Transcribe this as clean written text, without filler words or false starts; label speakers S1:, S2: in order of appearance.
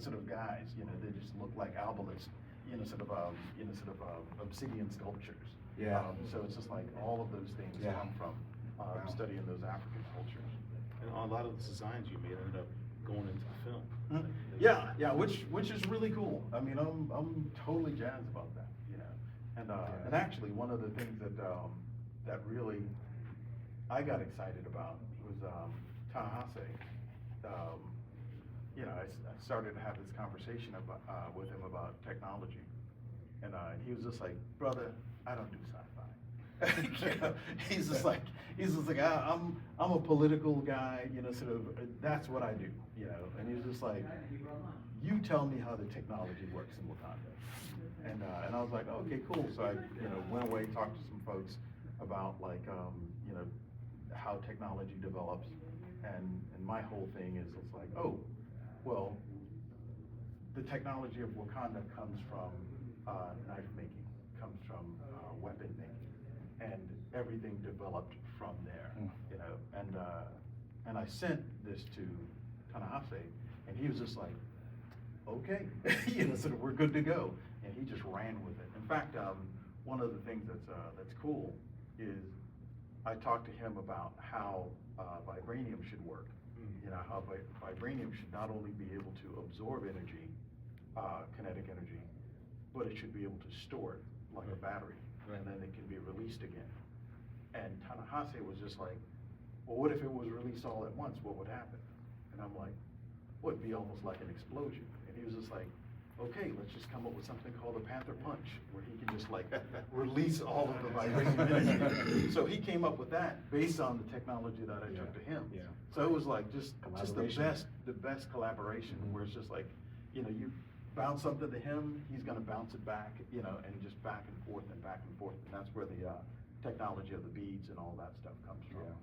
S1: sort of guys, they just look like albalists, obsidian sculptures.
S2: Yeah.
S1: So it's just like all of those things
S2: Yeah.
S1: come from
S2: Wow.
S1: studying those African cultures.
S3: And a lot of the designs you made ended up going into the film.
S1: Yeah, which is really cool. I mean, I'm totally jazzed about that, and actually one of the things that really I got excited about was Ta-Nehisi. I started to have this conversation with him about technology, and he was just like, brother, I don't do sci-fi. He's just like, I'm a political guy, that's what I do, and he's just like, you tell me how the technology works in Wakanda. And I was like, okay, cool. So I, went away, talked to some folks about how technology develops, and my whole thing is, it's like, oh, well, the technology of Wakanda comes from knife making, comes from weapon making, and everything developed from there, and I sent this to Ta-Nehisi, and he was just like, okay, we're good to go, and he just ran with it. In fact, one of the things that's cool is I talked to him about how vibranium should work. How vibranium should not only be able to absorb energy, kinetic energy, but it should be able to store it like a battery, and then it can be released again. And Ta-Nehisi was just like, well, what if it was released all at once? What would happen? And I'm like, well, it'd be almost like an explosion. And he was just like, okay, let's just come up with something called a Panther Punch, where he can just like release all of the vibranium energy. So he came up with that based on the technology that I took to him.
S2: Yeah.
S1: So it was like just the best collaboration, where it's just like, you bounce something to him, he's gonna bounce it back, and just back and forth and back and forth. And that's where the technology of the beads and all that stuff comes from. Yeah.